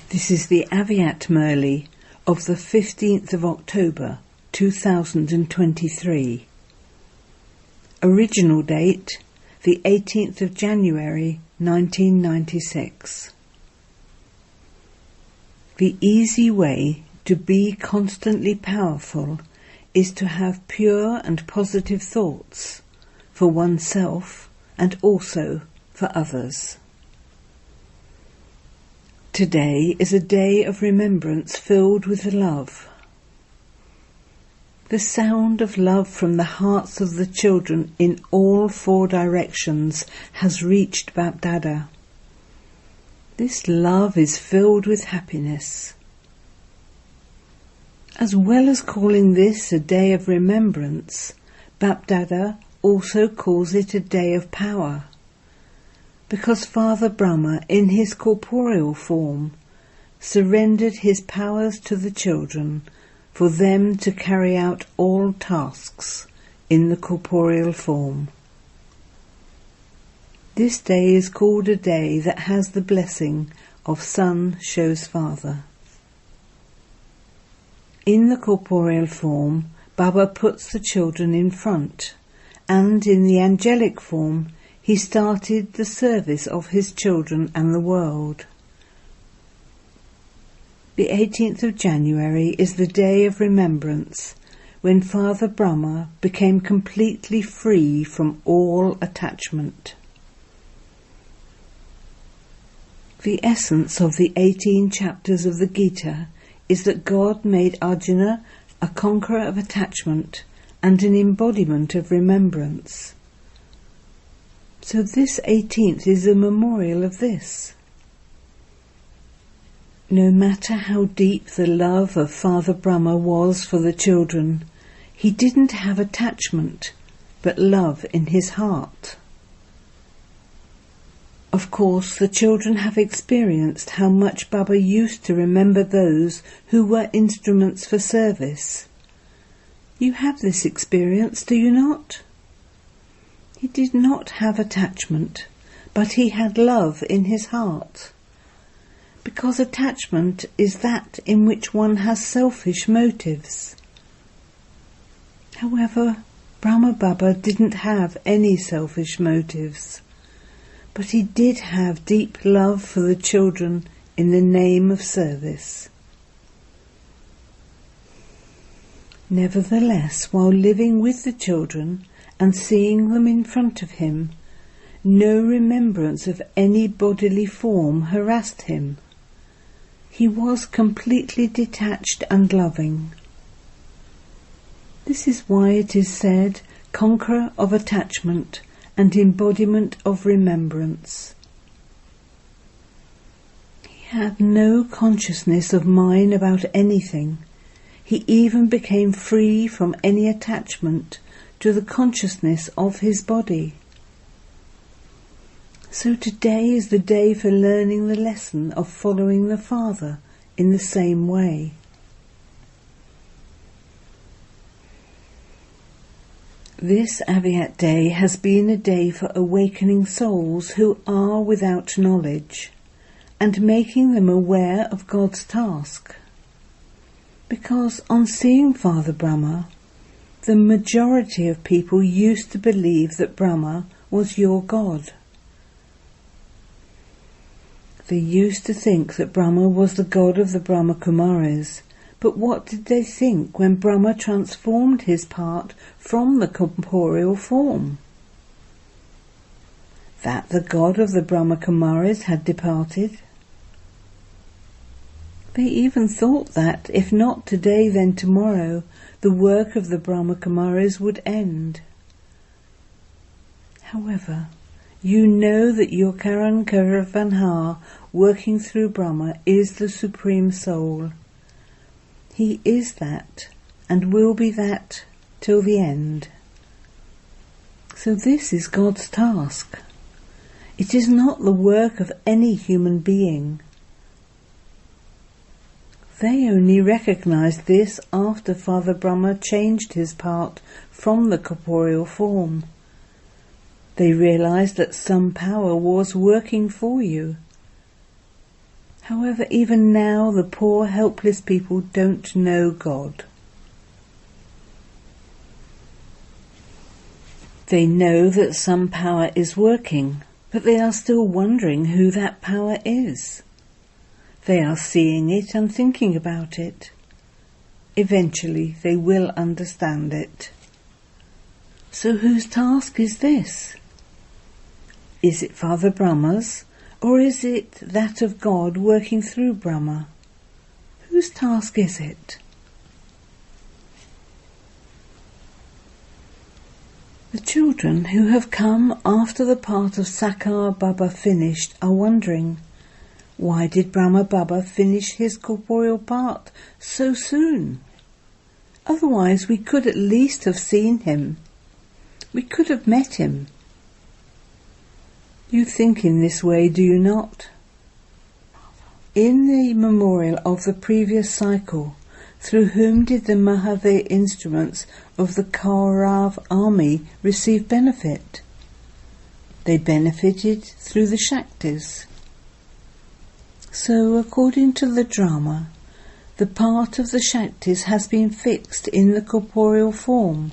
This is the Aviat Murli of the 15th of October 2023. Original date the 18th of January 1996. The easy way to be constantly powerful is to have pure and positive thoughts for oneself and also for others. Today is a day of remembrance filled with love. The sound of love from the hearts of the children in all four directions has reached Bap-Dada. This love is filled with happiness. As well as calling this a day of remembrance, Bap-Dada also calls it a day of power, because Father Brahma, in his corporeal form, surrendered his powers to the children for them to carry out all tasks in the corporeal form. This day is called a day that has the blessing of Son shows Father. In the corporeal form, Baba puts the children in front, and in the angelic form, he started the service of his children and the world. The 18th of January is the day of remembrance, when Father Brahma became completely free from all attachment. The essence of the 18 chapters of the Gita is that God made Arjuna a conqueror of attachment and an embodiment of remembrance. So this 18th is a memorial of this. No matter how deep the love of Father Brahma was for the children, he didn't have attachment, but love in his heart. Of course, the children have experienced how much Baba used to remember those who were instruments for service. You have this experience, do you not? He did not have attachment, but he had love in his heart. Because attachment is that in which one has selfish motives. However, Brahma Baba didn't have any selfish motives, but he did have deep love for the children in the name of service. Nevertheless, while living with the children and seeing them in front of him, no remembrance of any bodily form harassed him. He was completely detached and loving. This is why it is said, conqueror of attachment and embodiment of remembrance. He had no consciousness of mind about anything. He even became free from any attachment to the consciousness of his body. So today is the day for learning the lesson of following the Father in the same way. This Aviat Day has been a day for awakening souls who are without knowledge and making them aware of God's task. Because on seeing Father Brahma, the majority of people used to believe that Brahma was your God. They used to think that Brahma was the god of the Brahma Kumaris, but what did they think when Brahma transformed his part from the corporeal form? That the god of the Brahma Kumaris had departed? They even thought that, if not today then tomorrow, the work of the Brahma Kumaris would end. However, you know that your Karan Karavanhar working through Brahma is the Supreme Soul. He is that, and will be that till the end. So this is God's task. It is not the work of any human being. They only recognized this after Father Brahma changed his part from the corporeal form. They realized that some power was working for you. However, even now the poor helpless people don't know God. They know that some power is working, but they are still wondering who that power is. They are seeing it and thinking about it. Eventually they will understand it. So whose task is this? Is it Father Brahma's, or is it that of God working through Brahma? Whose task is it? The children who have come after the part of Sakar Baba finished are wondering, why did Brahma Baba finish his corporeal part so soon? Otherwise we could at least have seen him. We could have met him. You think in this way, do you not? In the memorial of the previous cycle, through whom did the Mahave instruments of the Kaurav army receive benefit? They benefited through the Shaktis. So, according to the drama, the part of the Shaktis has been fixed in the corporeal form.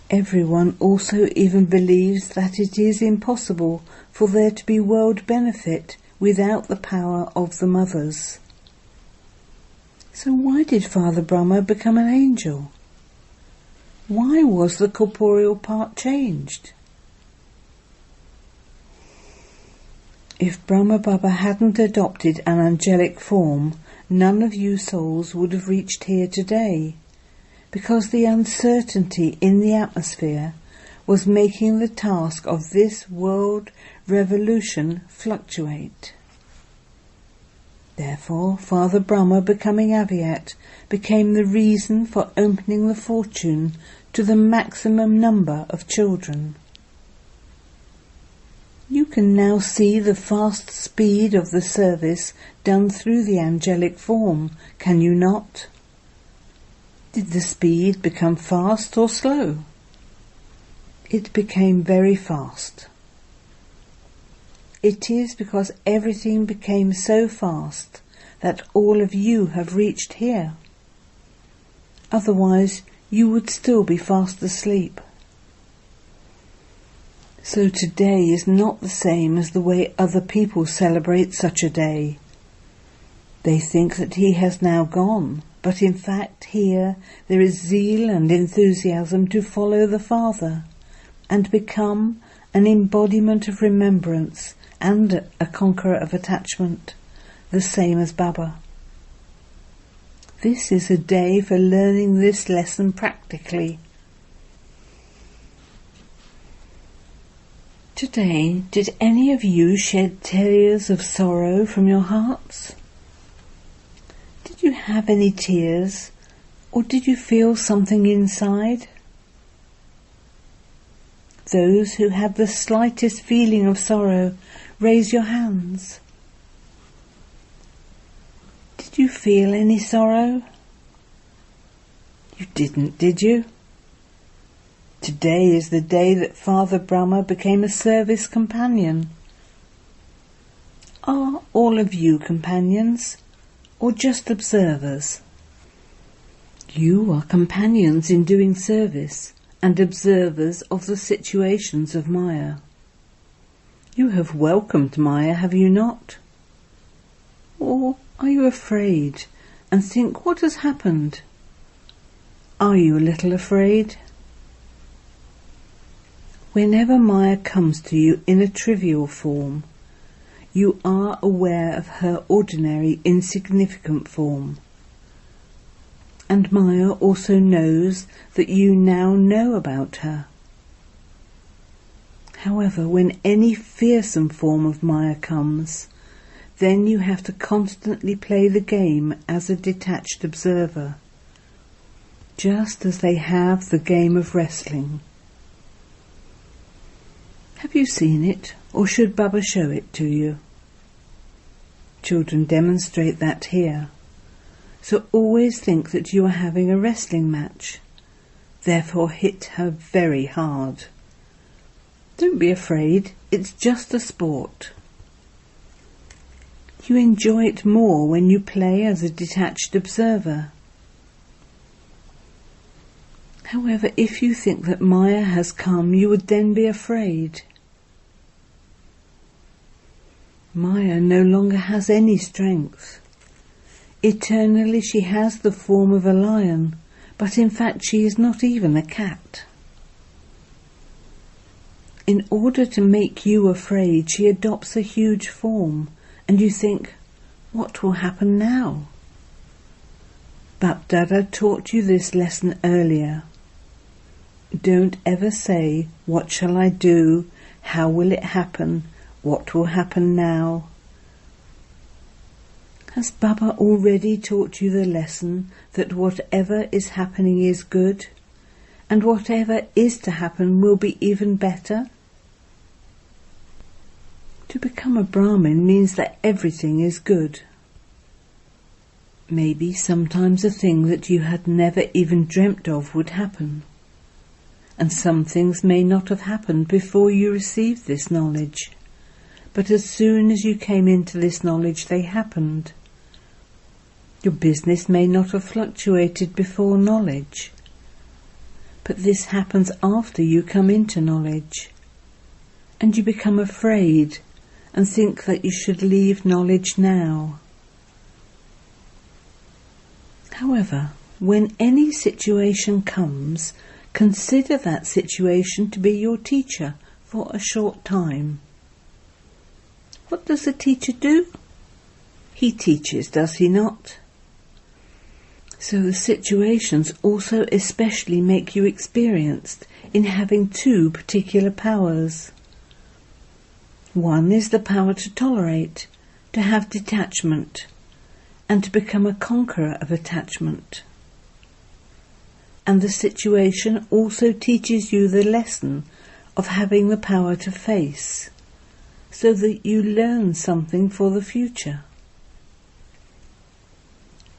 Everyone also even believes that it is impossible for there to be world benefit without the power of the mothers. So why did Father Brahma become an angel? Why was the corporeal part changed? If Brahma Baba hadn't adopted an angelic form, none of you souls would have reached here today, because the uncertainty in the atmosphere was making the task of this world revolution fluctuate. Therefore, Father Brahma becoming Avyat became the reason for opening the fortune to the maximum number of children. You can now see the fast speed of the service done through the angelic form, can you not? Did the speed become fast or slow? It became very fast. It is because everything became so fast that all of you have reached here. Otherwise, you would still be fast asleep. So today is not the same as the way other people celebrate such a day. They think that he has now gone, but in fact here there is zeal and enthusiasm to follow the Father and become an embodiment of remembrance and a conqueror of attachment, the same as Baba. This is a day for learning this lesson practically. Today, did any of you shed tears of sorrow from your hearts? Did you have any tears, or did you feel something inside? Those who had the slightest feeling of sorrow, raise your hands. Did you feel any sorrow? You didn't, did you? Today is the day that Father Brahma became a service companion. Are all of you companions, or just observers? You are companions in doing service and observers of the situations of Maya. You have welcomed Maya, have you not? Or are you afraid and think, what has happened? Are you a little afraid? Whenever Maya comes to you in a trivial form, you are aware of her ordinary, insignificant form. And Maya also knows that you now know about her. However, when any fearsome form of Maya comes, then you have to constantly play the game as a detached observer, just as they have the game of wrestling. Have you seen it, or should Baba show it to you? Children demonstrate that here. So always think that you are having a wrestling match. Therefore hit her very hard. Don't be afraid, it's just a sport. You enjoy it more when you play as a detached observer. However, if you think that Maya has come, you would then be afraid. Maya no longer has any strength. Eternally she has the form of a lion, but in fact she is not even a cat. In order to make you afraid, she adopts a huge form, and you think, what will happen now? Bapdada taught you this lesson earlier. Don't ever say, what shall I do? How will it happen? What will happen now? Has Baba already taught you the lesson that whatever is happening is good, and whatever is to happen will be even better? To become a Brahmin means that everything is good. Maybe sometimes a thing that you had never even dreamt of would happen, and some things may not have happened before you received this knowledge, but as soon as you came into this knowledge they happened. Your business may not have fluctuated before knowledge, but this happens after you come into knowledge, and you become afraid and think that you should leave knowledge now. However, when any situation comes, consider that situation to be your teacher for a short time. What does a teacher do? He teaches, does he not? So the situations also especially make you experienced in having two particular powers. One is the power to tolerate, to have detachment, and to become a conqueror of attachment. And the situation also teaches you the lesson of having the power to face, so that you learn something for the future.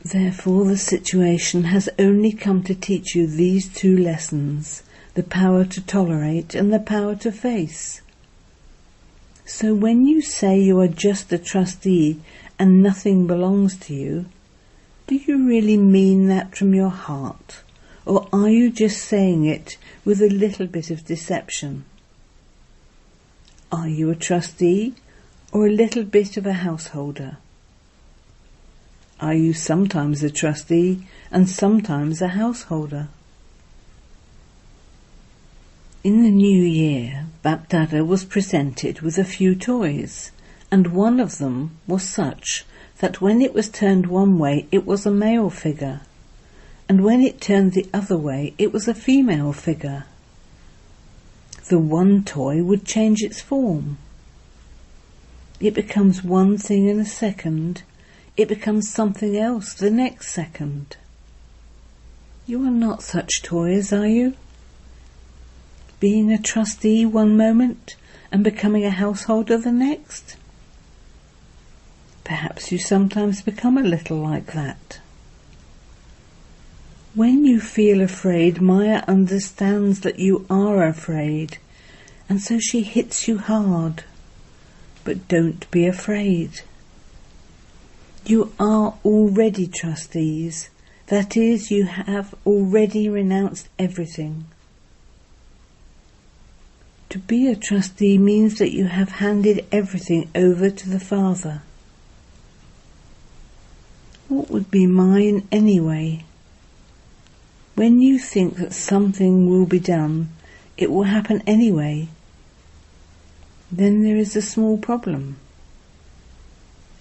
Therefore, the situation has only come to teach you these two lessons, the power to tolerate and the power to face. So when you say you are just a trustee and nothing belongs to you, do you really mean that from your heart, or are you just saying it with a little bit of deception? Are you a trustee or a little bit of a householder? Are you sometimes a trustee and sometimes a householder? In the new year, Bapdada was presented with a few toys, and one of them was such that when it was turned one way it was a male figure, and when it turned the other way it was a female figure. The one toy would change its form. It becomes one thing in a second, it becomes something else the next second. You are not such toys, are you? Being a trustee one moment and becoming a householder the next? Perhaps you sometimes become a little like that. When you feel afraid, Maya understands that you are afraid, and so she hits you hard. But don't be afraid. You are already trustees, that is, you have already renounced everything. To be a trustee means that you have handed everything over to the Father. What would be mine anyway? When you think that something will be done, it will happen anyway. Then there is a small problem.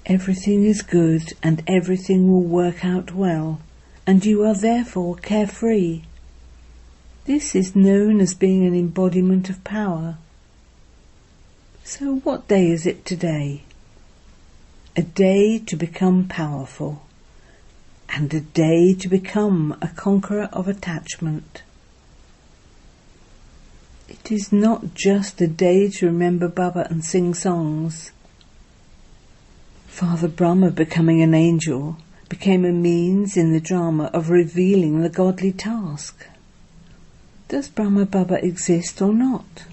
Everything is good and everything will work out well, and you are therefore carefree. This is known as being an embodiment of power. So what day is it today? A day to become powerful, and a day to become a conqueror of attachment. It is not just a day to remember Baba and sing songs. Father Brahma, becoming an angel, became a means in the drama of revealing the godly task. Does Brahma Baba exist or not?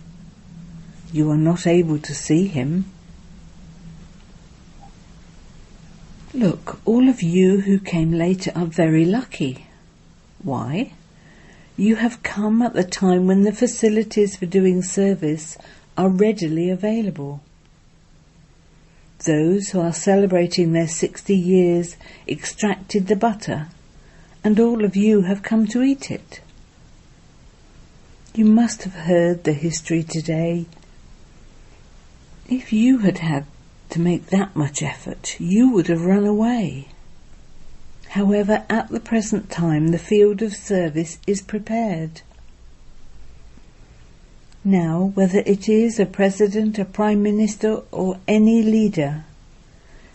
You are not able to see him. Look, all of you who came later are very lucky. Why? You have come at the time when the facilities for doing service are readily available. Those who are celebrating their 60 years extracted the butter, and all of you have come to eat it. You must have heard the history today. If you had had to make that much effort, you would have run away. However, at the present time, the field of service is prepared. Now, whether it is a president, a prime minister, or any leader,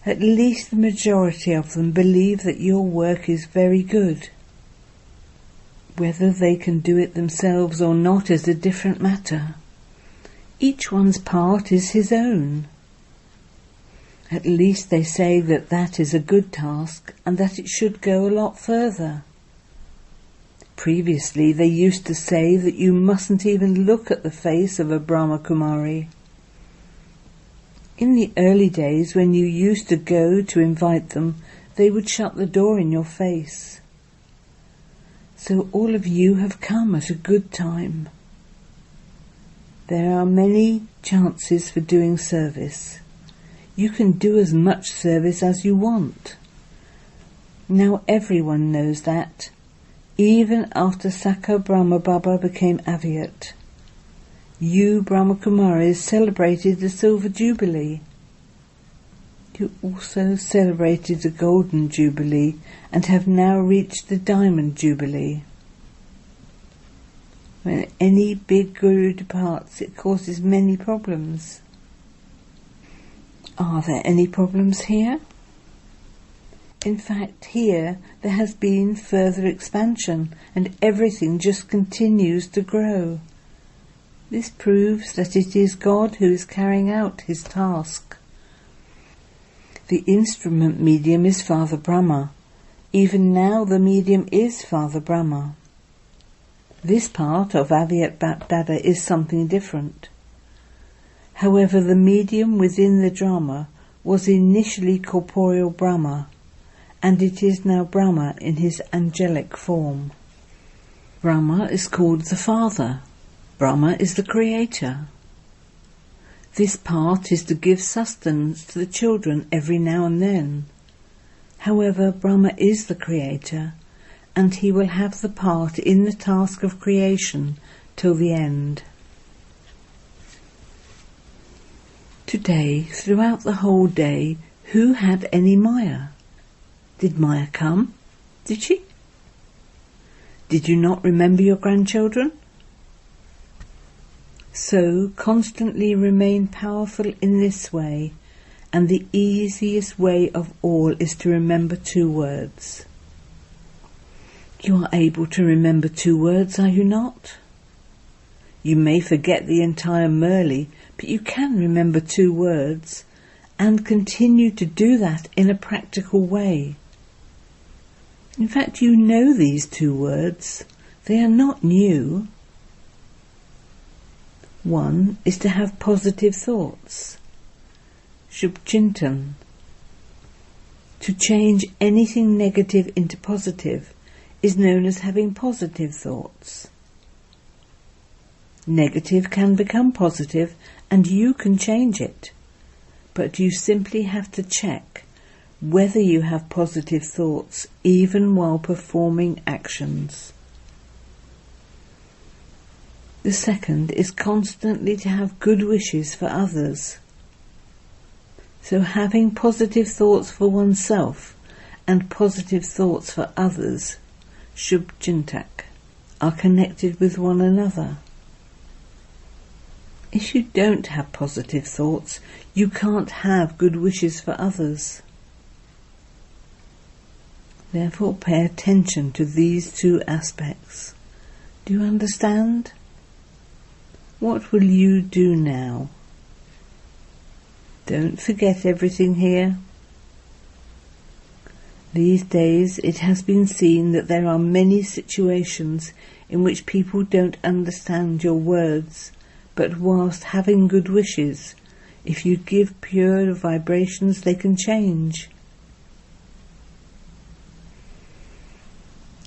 at least the majority of them believe that your work is very good. Whether they can do it themselves or not is a different matter. Each one's part is his own. At least they say that that is a good task and that it should go a lot further. Previously they used to say that you mustn't even look at the face of a Brahma Kumari. In the early days when you used to go to invite them, they would shut the door in your face. So all of you have come at a good time. There are many chances for doing service. You can do as much service as you want. Now everyone knows that, even after Sakha Brahma Baba became Avyat. You Brahma Kumaris celebrated the Silver Jubilee. You also celebrated the Golden Jubilee and have now reached the Diamond Jubilee. When any big guru departs, it causes many problems. Are there any problems here? In fact, here there has been further expansion and everything just continues to grow. This proves that it is God who is carrying out his task. The instrument medium is Father Brahma. Even now the medium is Father Brahma. This part of Avyat Bap Dada is something different. However, the medium within the drama was initially corporeal Brahma, and it is now Brahma in his angelic form. Brahma is called the Father. Brahma is the Creator. This part is to give sustenance to the children every now and then. However, Brahma is the Creator, and he will have the part in the task of creation till the end. Today, throughout the whole day, who had any Maya? Did Maya come? Did she? Did you not remember your grandchildren? So, constantly remain powerful in this way, and the easiest way of all is to remember 2 words. You are able to remember 2 words, are you not? You may forget the entire Murli, but you can remember 2 words, and continue to do that in a practical way. In fact, you know these 2 words. They are not new. One is to have positive thoughts. Shubchintan. To change anything negative into positive is known as having positive thoughts. Negative can become positive and you can change it, but you simply have to check whether you have positive thoughts even while performing actions. The second is constantly to have good wishes for others. So having positive thoughts for oneself and positive thoughts for others, Shubchintak, are connected with one another. If you don't have positive thoughts, you can't have good wishes for others. Therefore, pay attention to these 2 aspects. Do you understand? What will you do now? Don't forget everything here. These days it has been seen that there are many situations in which people don't understand your words, but whilst having good wishes, if you give pure vibrations, they can change.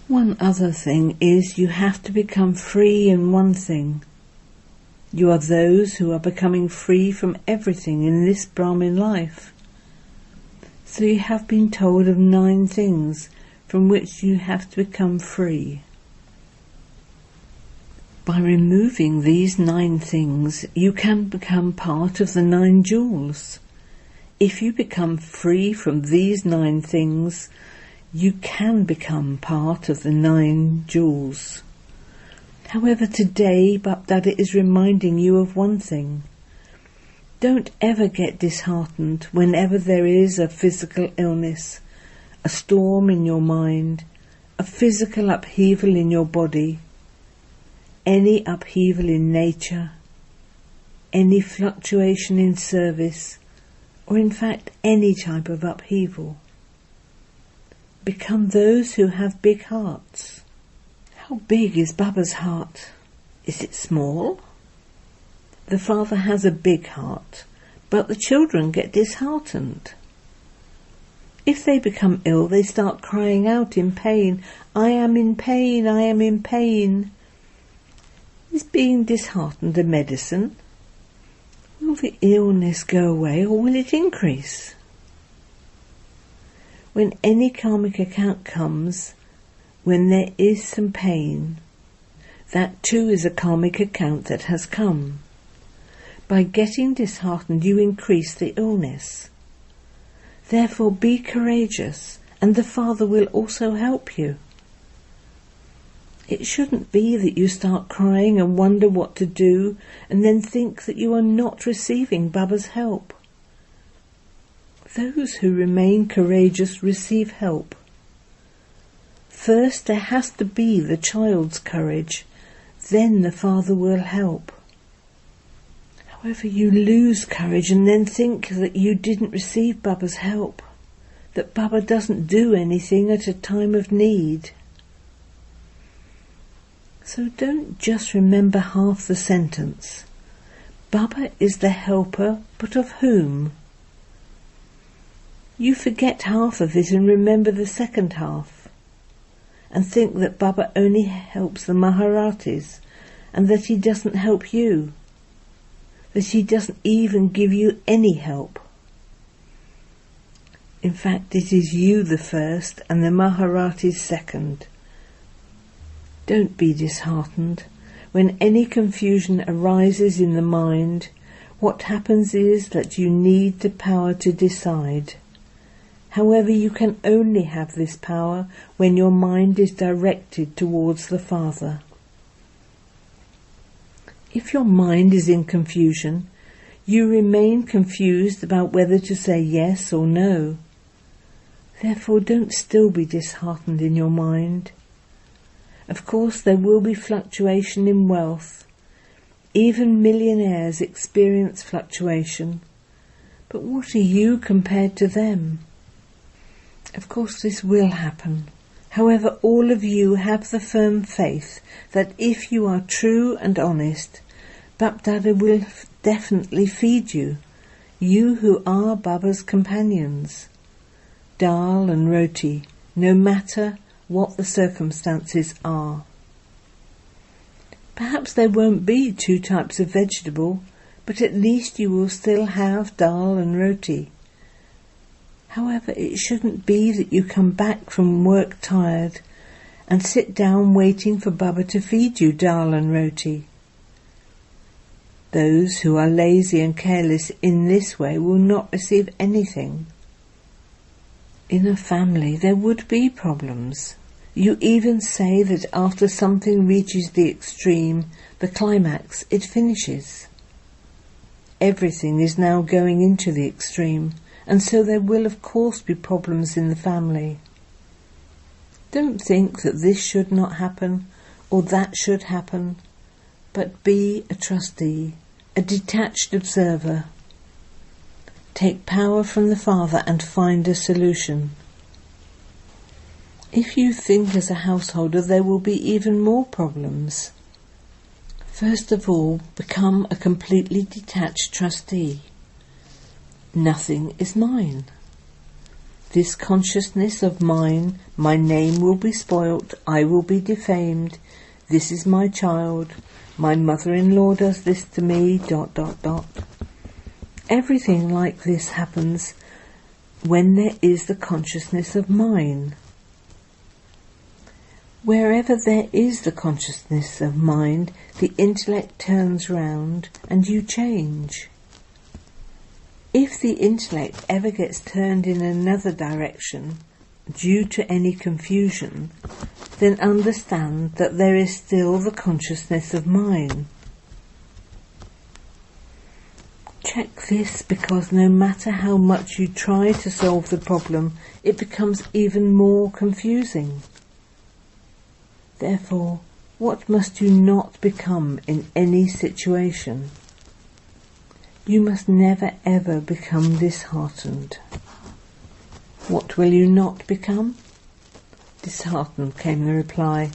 One other thing is you have to become free in one thing. You are those who are becoming free from everything in this Brahmin life. So you have been told of 9 things from which you have to become free. By removing these 9 things, you can become part of the 9 jewels. If you become free from these 9 things, you can become part of the 9 jewels. However, today Bapdada is reminding you of one thing. Don't ever get disheartened whenever there is a physical illness, a storm in your mind, a physical upheaval in your body, any upheaval in nature, any fluctuation in service, or in fact any type of upheaval. Become those who have big hearts. How big is Baba's heart? Is it small? The father has a big heart, but the children get disheartened. If they become ill, they start crying out in pain, "I am in pain, I am in pain." Is being disheartened a medicine? Will the illness go away or will it increase? When any karmic account comes, when there is some pain, that too is a karmic account that has come. By getting disheartened, you increase the illness. Therefore be courageous, and the Father will also help you. It shouldn't be that you start crying and wonder what to do, and then think that you are not receiving Baba's help. Those who remain courageous receive help. First there has to be the child's courage, then the Father will help. However, you lose courage and then think that you didn't receive Baba's help, that Baba doesn't do anything at a time of need. So don't just remember half the sentence. Baba is the helper, but of whom? You forget half of it and remember the second half, and think that Baba only helps the Maharatis, and that he doesn't help you, that he doesn't even give you any help. In fact, it is you the first and the Maharatis second. Don't be disheartened. When any confusion arises in the mind, what happens is that you need the power to decide. However, you can only have this power when your mind is directed towards the Father. If your mind is in confusion, you remain confused about whether to say yes or no. Therefore, don't still be disheartened in your mind. Of course, there will be fluctuation in wealth. Even millionaires experience fluctuation. But what are you compared to them? Of course, this will happen. However, all of you have the firm faith that if you are true and honest, Bapdada will definitely feed you, you who are Baba's companions. Dal and roti, no matter what the circumstances are. Perhaps there won't be 2 types of vegetable, but at least you will still have dal and roti. However, it shouldn't be that you come back from work tired and sit down waiting for Baba to feed you dal and roti. Those who are lazy and careless in this way will not receive anything. In a family there would be problems. You even say that after something reaches the extreme, the climax, it finishes. Everything is now going into the extreme, and so there will of course be problems in the family. Don't think that this should not happen or that should happen, but be a trustee, a detached observer. Take power from the Father and find a solution. If you think as a householder, there will be even more problems. First of all, become a completely detached trustee. Nothing is mine. This consciousness of mine, my name will be spoilt, I will be defamed. This is my child. My mother-in-law does this to me, ... Everything like this happens when there is the consciousness of mine. Wherever there is the consciousness of mind, the intellect turns round and you change. If the intellect ever gets turned in another direction due to any confusion, then understand that there is still the consciousness of mine. Check this, because no matter how much you try to solve the problem, it becomes even more confusing. Therefore, what must you not become in any situation? You must never ever become disheartened. What will you not become? Disheartened, came the reply.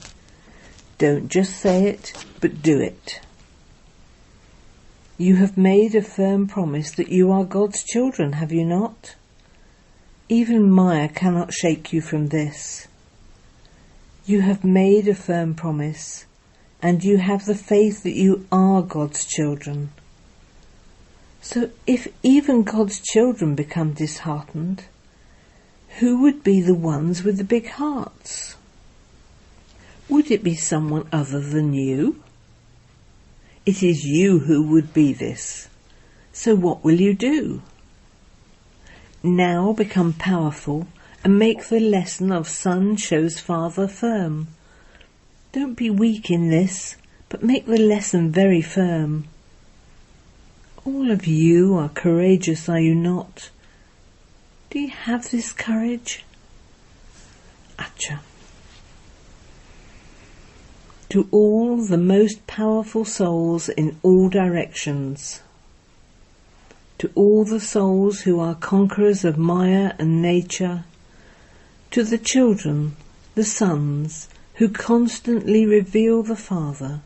Don't just say it, but do it. You have made a firm promise that you are God's children, have you not? Even Maya cannot shake you from this. You have made a firm promise, and you have the faith that you are God's children. So if even God's children become disheartened, who would be the ones with the big hearts? Would it be someone other than you? It is you who would be this. So what will you do? Now become powerful and make the lesson of son shows father firm. Don't be weak in this, but make the lesson very firm. All of you are courageous, are you not? Do you have this courage? Acha. To all the most powerful souls in all directions, to all the souls who are conquerors of Maya and nature, to the children, the sons, who constantly reveal the Father,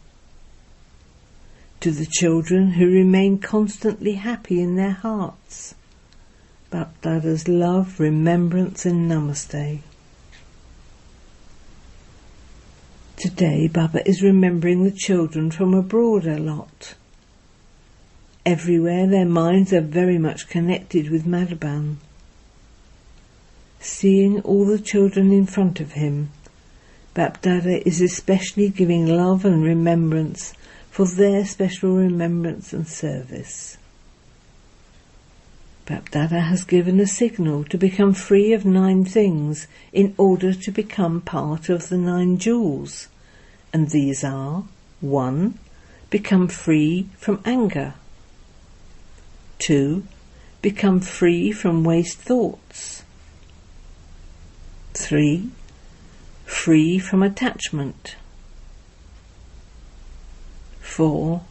to the children who remain constantly happy in their hearts, Bapdada's love, remembrance and namaste. Today Baba is remembering the children from abroad a lot. Everywhere their minds are very much connected with Madhaban. Seeing all the children in front of him, Bapdada is especially giving love and remembrance for their special remembrance and service. Bapdada has given a signal to become free of 9 things in order to become part of the 9 jewels, and these are: 1. Become free from anger. 2. Become free from waste thoughts. 3. Free from attachment. 4.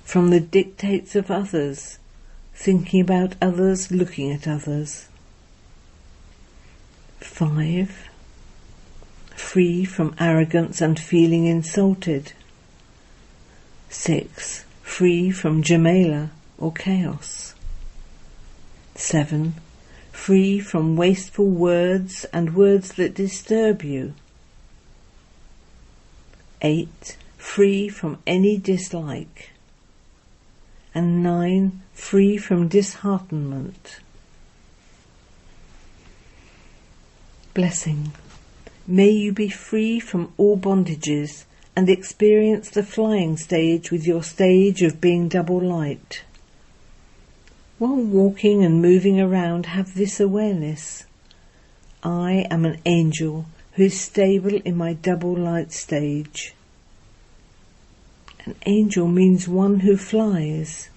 From the dictates of others, thinking about others, looking at others. 5. Free from arrogance and feeling insulted. 6. Free from jamela or chaos. 7. Free from wasteful words and words that disturb you. 8. Free from any dislike. And 9. Free from disheartenment. Blessing. May you be free from all bondages and experience the flying stage with your stage of being double light. While walking and moving around, have this awareness: I am an angel who is stable in my double light stage. An angel means one who flies.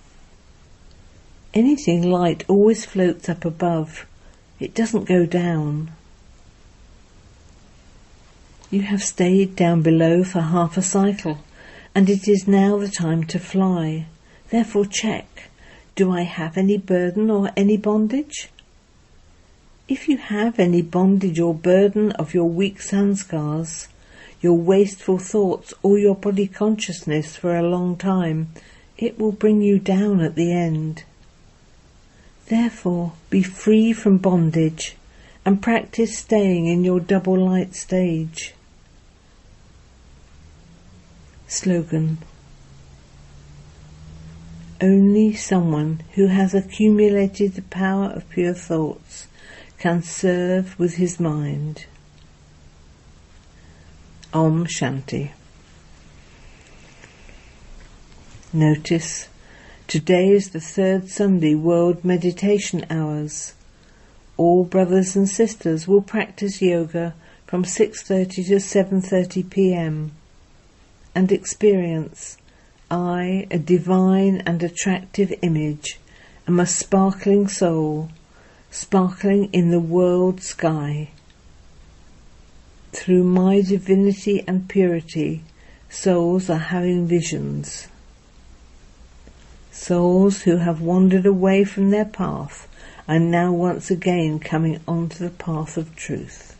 Anything light always floats up above. It doesn't go down. You have stayed down below for half a cycle, and it is now the time to fly. Therefore check, do I have any burden or any bondage? If you have any bondage or burden of your weak sanskars, your wasteful thoughts, or your body consciousness for a long time, it will bring you down at the end. Therefore, be free from bondage and practice staying in your double light stage. Slogan: only someone who has accumulated the power of pure thoughts can serve with his mind. Om Shanti. Notice, today is the third Sunday World Meditation Hours. All brothers and sisters will practice yoga from 6:30 to 7:30 p.m. and experience I, a divine and attractive image, am a sparkling soul, sparkling in the world sky. Through my divinity and purity, souls are having visions. Souls who have wandered away from their path are now once again coming onto the path of truth.